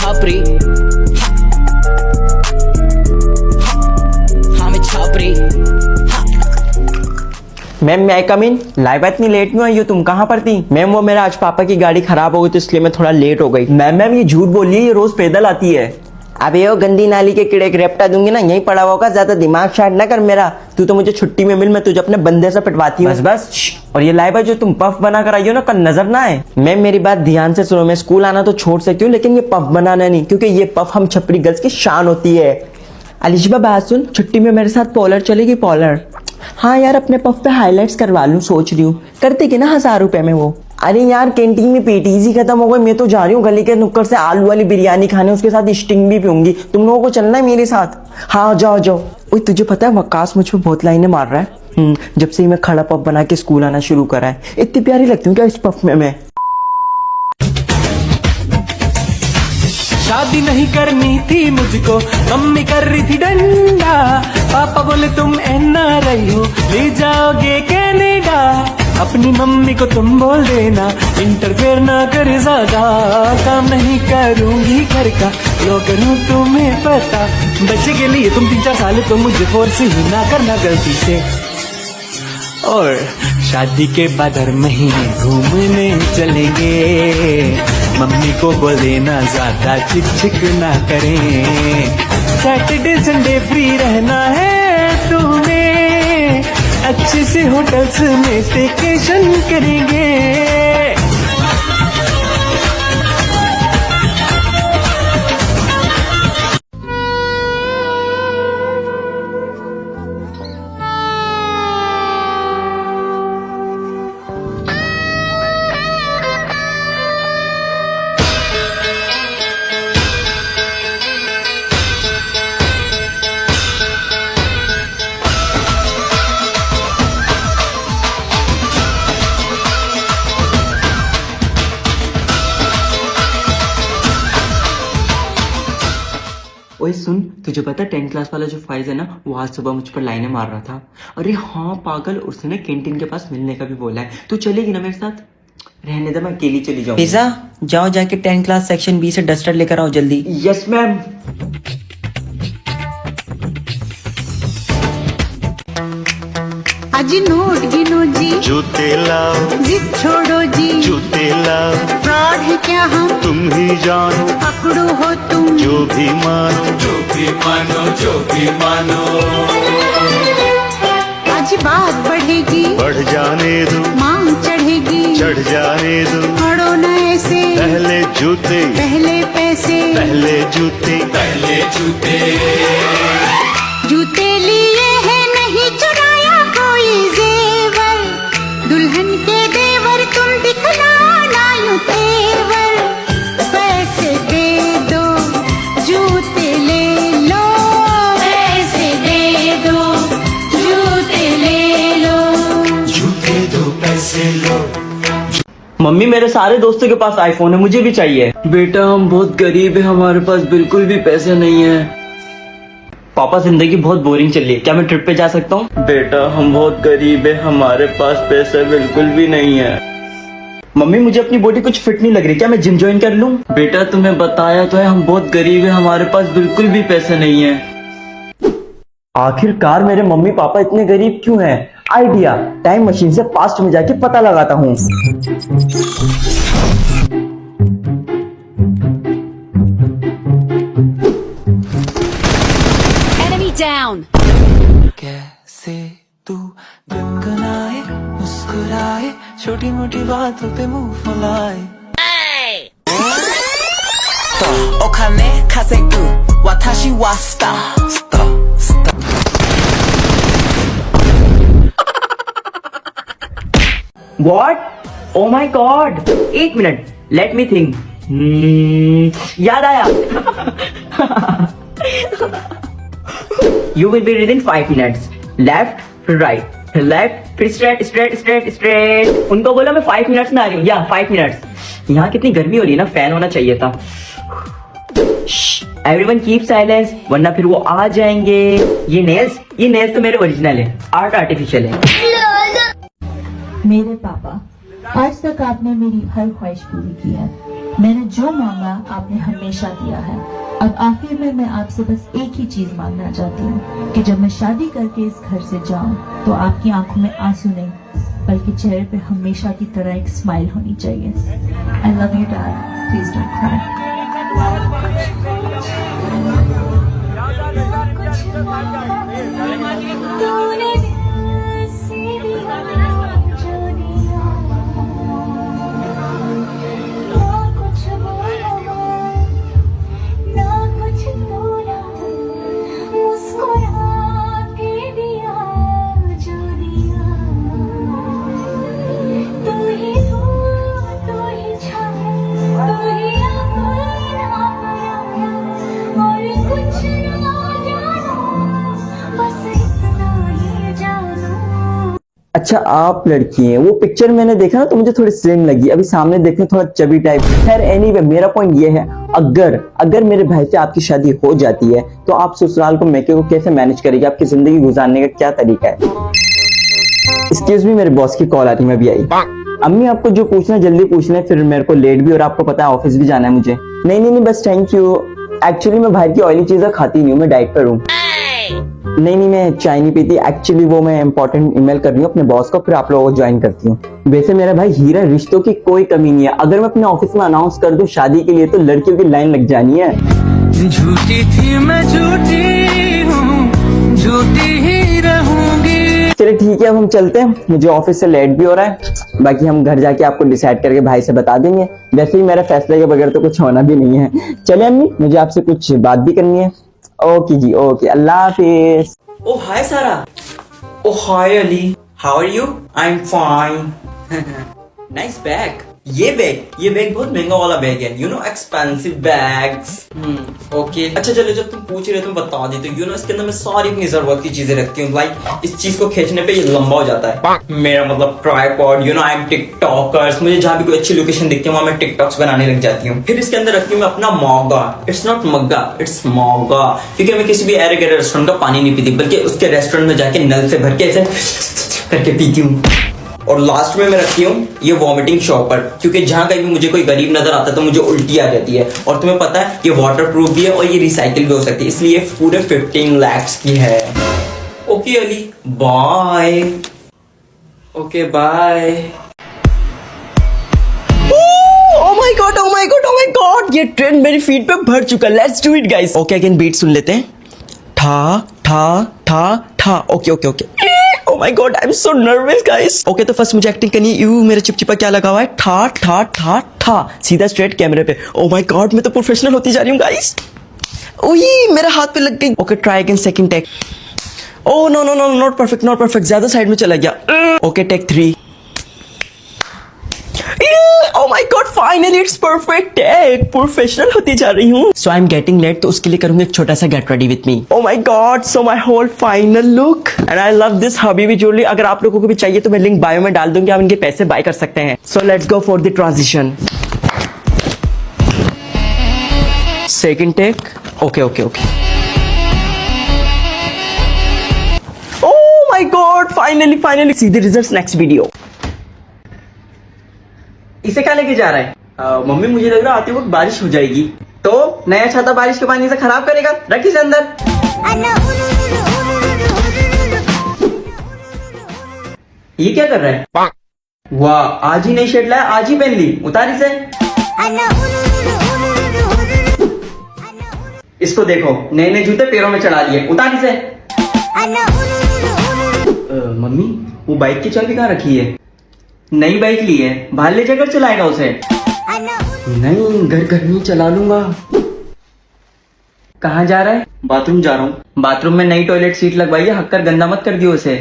छापरी, हाँ मैं छापरी। मैम मैं कम इन। लाइबा इतनी लेट क्यों आई हो तुम? कहाँ पर थी? मैम वो मेरा आज पापा की गाड़ी खराब हो गई तो इसलिए मैं थोड़ा लेट हो गई। मैम ये झूठ बोल रही है, ये रोज पैदल आती है। अबे वो गंदी नाली के कीड़े रेपटा दूंगी ना, यहीं पड़ा होगा, ज्यादा दिमाग शार्ट ना कर मेरा। तू तो मुझे छुट्टी में मिल, मैं तुझे अपने बंदे से पिटवाती हूँ। बस और ये लाइबा जो तुम पफ बना कर आई हो ना, कल नजर ना आए। मैम मेरी बात ध्यान से सुनो, मैं स्कूल आना तो छोड़ सकती हूँ लेकिन ये पफ बनाना नहीं, क्योंकि ये पफ हम छपरी गर्ल्स की शान होती है। अलिशबा बात सुन, छुट्टी में मेरे साथ पॉलर चलेगी? पॉलर? हाँ यार, अपने पफ पे हाईलाइट्स करवा लूं सोच रही हूँ। करते कि ना 1000 रुपए में वो। अरे यार कैंटीन में पेटीज खत्म हो गए, मैं तो जा रही हूँ गली के नुक्कड़ से आलू वाली बिरयानी खाने, उसके साथ स्टिंग भी पीऊंगी। तुम लोगों को चलना है मेरे साथ? हाँ जाओ जाओ। ओए तुझे पता है वकास मुझ पे बहुत लाइनें मार रहा है। जब से ही मैं खड़ा पफ बना के स्कूल आना शुरू करा है। इतनी प्यारी लगती हूँ क्या इस पफ में मैं? शादी नहीं करनी थी मुझको, मम्मी कर रही थी डंडा। पापा बोले तुम एनआरआई हो, ले जाओगे कनाडा। अपनी मम्मी को तुम बोल देना, इंटरफेयर ना करे ज्यादा। काम नहीं करूंगी घर का, लो करूं तुम्हें पता। बच्चे के लिए तुम 3-4 साल तो मुझे फोर्स ही ना करना गलती से। और शादी के बाद हर महीने घूमने चलेंगे। मम्मी को बोले ना ज्यादा चिक चिक ना करें। सैटरडे संडे फ्री रहना है तुम्हें, अच्छे से होटल्स में स्टेकेशन करेंगे। ओए सुन, तुझे पता 10th क्लास वाला जो फाइज है ना, वो आज सुबह मुझ पर लाइनें मार रहा था। अरे हाँ पागल, उसने कैंटीन के पास मिलने का भी बोला है। तू चलेगी ना मेरे साथ? रहने दे, मैं अकेली चली जाऊँ। पिज़्ज़ा जाओ, जाके 10th क्लास सेक्शन B से डस्टर लेकर आओ जल्दी। Yes ma'am. आज नोट गिनो जी, जूते लाओ, जिद छोड़ो जी, जूते लाओ। फ्रॉड है क्या हम, तुम ही जानो, पकड़ो हो तुम, जो भी मानो, जो भी मानो, जो भी मानो। आज बात बढ़ेगी, बढ़ जाने दो, मांग चढ़ेगी, चढ़ जाने दो। पढ़ो न ऐसे, पहले जूते, पहले पैसे, पहले जूते, पहले जूते। जूते लिए हैं नहीं चुराया कोई जेवर, दुल्हन के देवर तुम दिखलाना यूं तेवर। पैसे दे दो, जूते ले लो, पैसे दे दो, जूते ले लो, जूते दो पैसे लो। मम्मी मेरे सारे दोस्तों के पास आईफोन है, मुझे भी चाहिए। बेटा हम बहुत गरीब है, हमारे पास बिल्कुल भी पैसे नहीं है। पापा जिंदगी बहुत बोरिंग चल रही है, क्या मैं ट्रिप पे जा सकता हूँ? बेटा हम बहुत गरीब है, हमारे पास पैसे बिल्कुल भी नहीं है। मम्मी मुझे अपनी बॉडी कुछ फिट नहीं लग रही, क्या मैं जिम ज्वाइन कर लूँ? बेटा तुम्हें बताया तो है, हम बहुत गरीब है, हमारे पास बिल्कुल भी पैसे नहीं है। आखिरकार मेरे मम्मी पापा इतने गरीब क्यों हैं? आइडिया, टाइम मशीन से पास्ट में जाके पता लगाता हूँ। Down. कैसे तू गुनगुनाए, मुस्कुराए, छोटी मोटी बातों पे मुंह फुलाए। ओखाने खासेगु वाताशी wa star. What? Oh my God! एक मिनट, let me think. याद आया। You will be within 5 minutes. Left, फिर right, फिर left, फिर straight. उनको बोला मैं 5 मिनट्स में आ रही हूँ। या 5 मिनट्स। यहाँ कितनी गर्मी हो रही है ना, फैन होना चाहिए था। Everyone keep silence, वरना फिर वो आ जाएंगे। ये नेल्स तो मेरे ओरिजिनल है, आर्ट आर्टिफिशियल है। मेरे पापा, आज तक आपने मेरी हर ख्वाहिश पूरी की है, मैंने जो मांगा आपने हमेशा दिया है। अब आखिर में मैं आपसे बस एक ही चीज मांगना चाहती हूँ कि जब मैं शादी करके इस घर से जाऊँ तो आपकी आंखों में आंसू नहीं बल्कि चेहरे पे हमेशा की तरह एक स्माइल होनी चाहिए। I love you dad, please don't cry. अच्छा आप लड़की हैं, वो पिक्चर मैंने देखा ना तो मुझे थोड़ी सेम लगी, अभी सामने देखने थोड़ा चबी टाइप। खैर एनीवे मेरा पॉइंट ये है, अगर मेरे भाई से आपकी शादी हो जाती है तो आप ससुराल को मैके को कैसे मैनेज करेगी, आपकी जिंदगी गुजारने का क्या तरीका है। एक्सक्यूज मी, मेरे बॉस की कॉल आ रही है, मैं भी आई। अम्मी आपको जो पूछना है जल्दी पूछना है, फिर मेरे को लेट भी और आपको पता है ऑफिस भी जाना है मुझे। नहीं बस थैंक यू। एक्चुअली मैं बाहर की ऑयली चीजें खाती नहीं हूँ, मैं डाइट पर हूँ। नहीं मैं चाय नहीं पीती, एक्चुअली वो मैं इंपॉर्टेंट ईमेल कर रही हूँ अपने बॉस को, फिर आप लोगों को ज्वाइन करती हूँ। वैसे मेरा भाई हीरा, रिश्तों की कोई कमी नहीं है। अगर मैं अपने ऑफिस में अनाउंस कर दूं शादी के लिए तो लड़कियों की लाइन लग जानी है। झूठी थी मैं झूठी हूँ, झूठी ही रहूंगी। चलिए ठीक है, अब हम चलते हैं, मुझे ऑफिस से लेट भी हो रहा है। बाकी हम घर जाके आपको डिसाइड करके भाई से बता देंगे। वैसे ही मेरे फैसले के बगैर तो कुछ होना भी नहीं है। चलिए अम्मी, मुझे आपसे कुछ बात भी करनी है। Okay ji, okay, Allah Hafiz. Oh, hi Sarah. Oh, hi Ali. How are you? I'm fine. Nice bag. ये बैग बहुत महंगा वाला बैग है, you know expensive bags. Okay अच्छा चलो, जब तुम पूछ रहे हो तुम बता देते हो। यू नो इसके अंदर मैं सारी अपनी जरूरत की चीजें रखती हूँ। लाइक इस चीज को खींचने पे ये लंबा हो जाता है, मेरा मतलब tripod. You know I am TikTokers, मुझे जहाँ भी कोई अच्छी लोकेशन दिखती है वहाँ मैं टिकटॉक्स बनाने लग जाती हूँ। फिर इसके अंदर रखती हूँ मैं अपना मौगा। इट्स नॉट मग्गा, इट्स मौगा, क्योंकि मैं किसी भी एरे गहरे रेस्टोरेंट का पानी नहीं पीती, बल्कि उसके रेस्टोरेंट में जाके नल से भर के ऐसे करके पीती हूँ। और लास्ट में मैं रखती हूँ ये वॉमिटिंग शॉपर, क्योंकि जहां कहीं भी मुझे कोई गरीब नजर आता है तो मुझे उल्टी आ जाती है। और तुम्हें पता है ये वाटर प्रूफ भी है और ये रिसाइकिल भी हो सकती है, इसलिए पूरे 15 lakhs की है। Okay Ali, bye. Okay bye. Oh my God, ये ट्रेंड मेरी फीड पे भर चुका। Let's do it guys. Okay again beat सुन लेते हैं। ठा ठा ठा ठा। Okay Oh my God, I'm so nervous guys. Okay तो फर्स्ट मुझे एक्टिंग करनी है। यू मेरे चिपचिपा क्या लगा हुआ है, ठा ठा ठा ठा, सीधा स्ट्रेट कैमरे पे। Oh my God, मैं तो प्रोफेशनल होती जा रही हूँ गाइस। ओही मेरे हाथ पे लग गई। Okay try again, second take. Oh no not perfect, ज्यादा साइड में चला गया। Okay take 3। Oh my God, finally it's perfect take, professional होती जा रही हूँ। So I'm getting late, तो उसके लिए करूंगा एक छोटा सा get ready with me. Oh my God, so my whole final look and I love this Habibi jewelry. अगर आप लोगों को भी चाहिए तो मैं लिंक बायो में डाल दूंगी, आप इनके पैसे बाय कर सकते हैं। So let's go for the transition. Second take. Okay. Oh my God, finally see the results next video. इसे क्या लेके जा रहा है? मम्मी मुझे लग रहा है आते वक्त बारिश हो जाएगी, तो नया छाता बारिश के पानी से खराब करेगा, रख इसे अंदर। ये क्या कर रहा है? वाह, आज ही नई शर्ट लाया, आज ही पहन ली, उतार इसे। इसको देखो, नए जूते पैरों में चढ़ा लिए, उतार इसे। मम्मी वो बाइक की चाबी कहाँ रखी है? नई बाइक ली है, बाहर ले जाकर चलाएगा उसे? नहीं, घर में चला लूंगा। कहाँ जा रहा है? बाथरूम जा रहा हूँ। बाथरूम में नई टॉयलेट सीट लगवाई है, हक्कर गंदा मत कर दियो उसे।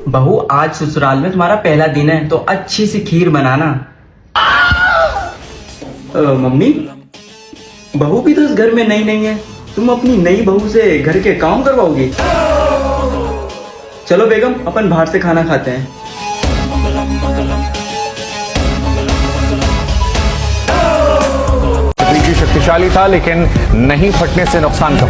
बहू आज ससुराल में तुम्हारा पहला दिन है तो अच्छी सी खीर बनाना। मम्मी बहू भी तो इस घर में नई है, तुम अपनी नई बहू से घर के काम करवाओगी? चलो बेगम अपन बाहर से खाना खाते हैं। शक्तिशाली था लेकिन नहीं फटने से नुकसान कम।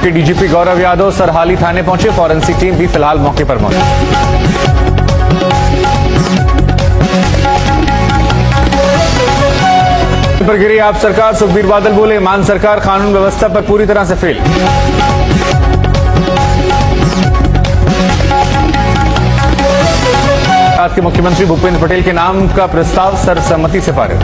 के डीजीपी गौरव यादव सरहाली थाने पहुंचे। फॉरेंसिक टीम भी फिलहाल मौके पर मौजूद। पर गिरी आप सरकार, सुखबीर बादल बोले मान सरकार कानून व्यवस्था पर पूरी तरह से फेल। गुजरात के मुख्यमंत्री भूपेंद्र पटेल के नाम का प्रस्ताव सर्वसम्मति से पारित।